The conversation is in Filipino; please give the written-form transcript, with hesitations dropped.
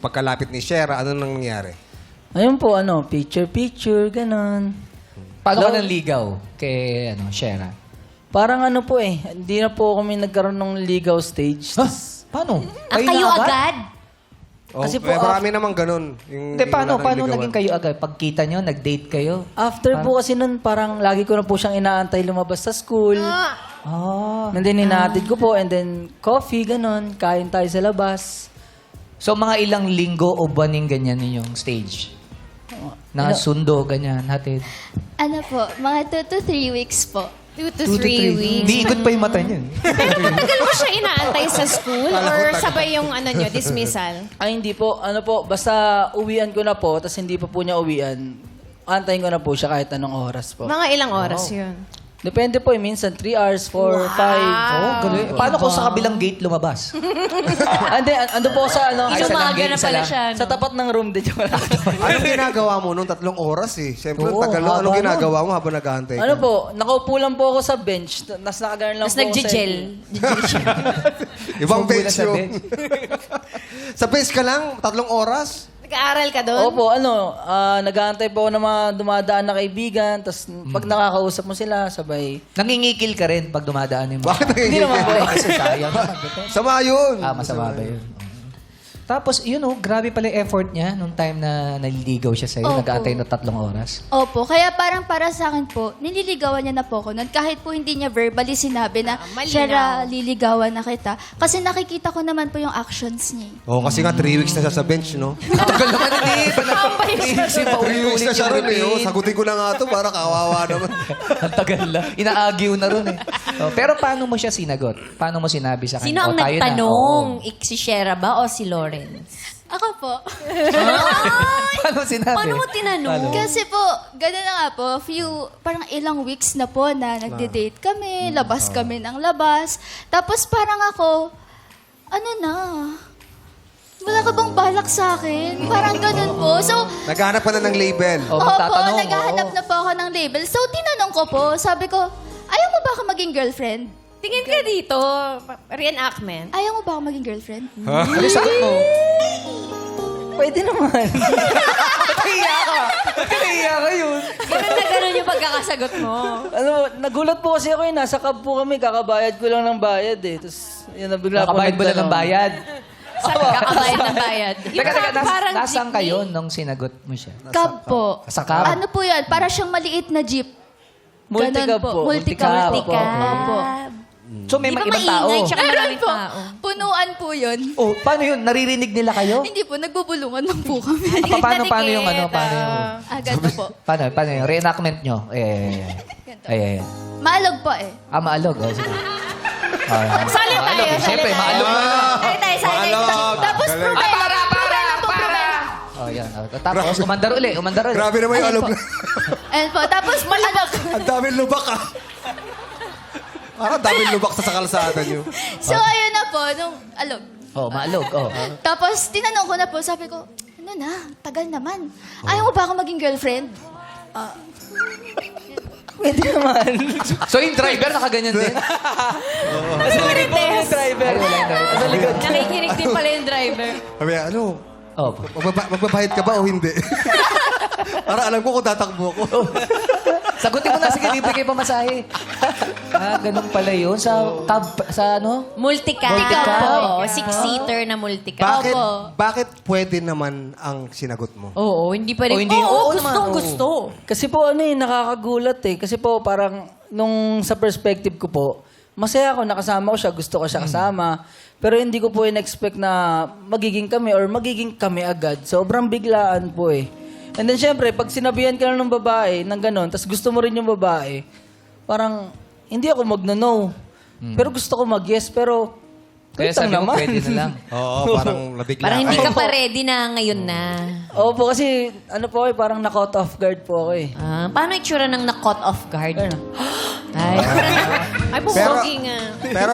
pagkalapit ni Shera, ano nang nangyari? Ayun po, picture-picture, ganon. Paano ka nanligaw kay Shera? Parang po hindi na po kami nagkaroon ng ligaw stage. Paano? Kayo na agad? Kasi Kasi po, marami naman ganun. Hindi, paano naging kayo agad? Pagkita nyo, nag-date kayo? After po kasi nun, parang lagi ko na po siyang inaantay lumabas sa school. And then inaatid ko po, and then coffee, ganon. Kain tayo sa labas. So, mga ilang linggo o buwaning ganyan ninyong stage? Nakasundo, ganyan, hatid. Ano po, mga 2 to 3 weeks po. 2 to 3 weeks. Hindi ikot pa yung mata niyan. Pero matagal mo siya inaantay sa school or sabay yung dismissal? Ay, hindi po. Basta uwian ko na po, tapos hindi pa po niya uwian. Antayin ko na po siya kahit anong oras po. Mga ilang oras yun? Depende po minsan 3 hours, 4, 5. Oh, ganun. Paano kung sa kabilang gate lumabas? Hindi, ando po sa Ay, isa lang Inumaga game, na isa pala lang. siya. sa tapat ng room din. Anong ginagawa mo nung 3 oras eh? Siyempre, Oo, tagal nun. haba Anong nun. ginagawa mo habang nag-aantay ka? Ano po, nakaupo lang po ako sa bench, nas nakaganon lang Tapos po ako sa... nag-gel. Ibang Sumula bench sa yun. bench. Sa bench ka lang? 3 oras? Nag-aaral ka doon? Opo, nag-aantay po ako ng mga dumadaan na kaibigan, tapos pag nakakausap mo sila, sabay... Nangingikil ka rin pag dumadaan yung Bakit Hindi naman po. Kasi sayang. Sama yun. Masama ba yun? Tapos, grabe pala yung effort niya nung time na naliligaw siya sa'yo. Opo. Nag-aantay na 3 oras. Opo, kaya parang para sa akin po, nililigawan niya na po ako nun. Kahit po hindi niya verbally sinabi na, malinaw. Shera, liligawan na kita. Kasi nakikita ko naman po yung actions niya. Oo, kasi nga 3 weeks na siya sa bench, no? Tagal naman hindi. 3 weeks na siya rin eh. Oh. Sagutin ko na nga ito para kawawa naman. Ang tagal lang. Inaagiw na rin eh. Pero paano mo siya sinagot? Paano mo sinabi sa kanya? Sino ang tayo na. nagtanong? Oo. Si Shera ba o si Lawrence? Ako po. Paano mo sinabi? Paano mo tinanong? Kasi po, gano'n na nga po, parang ilang weeks na po na nagde-date kami, labas kami ng labas. Tapos parang ako, wala ka bang balak sa akin? Parang ganun po. So, Naghahanap ka na ng label. Oh, opo, magtatanong. naghahanap na po ako ng label. So, tinanong ko po, sabi ko, ayaw mo ba ako maging girlfriend? Tingin ka dito. Reenactment. Ayaw mo ba ako maging girlfriend? Ano sagot mo? Pwede naman. Kaya ka yun. Ganun na ganun yung pagkakasagot mo. Nagulat po kasi ako nasa cab po kami, kakabayad ko lang ng bayad eh. Tapos, yun na bigla po Nakabayad mo lang ng nagtanong. bayad. Sa kakabayad ng bayad. Teka, nasaan kayo nung sinagot mo siya? Cab po. Sa cab? Ano po yan? Para siyang maliit na jeep. Multicab Ganon po. Multicab. Multicab. Opo. So may Di ba ibang tao? maingay? Tsaka maraming Po, tao. punuan po yun. Oh, paano yun? Naririnig nila kayo? Hindi po, nagbubulungan lang po kami. Paano yung paano yung... Ganito po. Paano yung reenactment nyo? Ay. Maalog po eh. Maalog. Oh, sige. Sali tayo. Siyempre, maalog na. Sali tayo. Tapos para. Oh, yan. Tapos, umandar uli. Grabe naman yung alog na. And po, tapos malabak. Ang daming lubak ah. Parang daming lubak sa kalsada niyo. So, ayun na po, nung alog. Oh, maalog. Oh. Tapos, tinanong ko na po, sabi ko, tagal naman. Ayaw mo ba ako maging girlfriend? Pwede naman. So, yung driver, nakaganyan din? Marites. Ay, wala yung driver. Nakikinig din pala yung driver. Sabi, Oh. magbabayad ka ba o hindi? Para alam ko kung tatakbo ko. Sagutin mo na, sige, libre kayo pamasahe. Ganun pala yun. Sa cab, sa ano? Multicab. Oo, 6-seater na multicab. Bakit pwede naman ang sinagot mo? Oo, hindi pa rin. Oh, hindi. Oo naman, gusto. Kasi po nakakagulat eh. Kasi po parang nung sa perspective ko po, masaya ako, nakasama ko siya, gusto ko siya kasama. Pero hindi ko po in-expect na magiging kami agad. Sobrang biglaan po eh. And then syempre, pag sinabihan ka lang ng babae, ng ganon, tapos gusto mo rin yung babae, parang hindi ako magno-no. Pero gusto ko mag-yes, pero Kaya wait lang sabi mo, naman. pwede na lang. Oo, parang nabigla. Parang hindi ka pa ready na ngayon na. Opo, kasi parang na-caught off guard po ako eh. Paano itsura ng na-caught off guard? Ay, Pero, pupogi nga. pero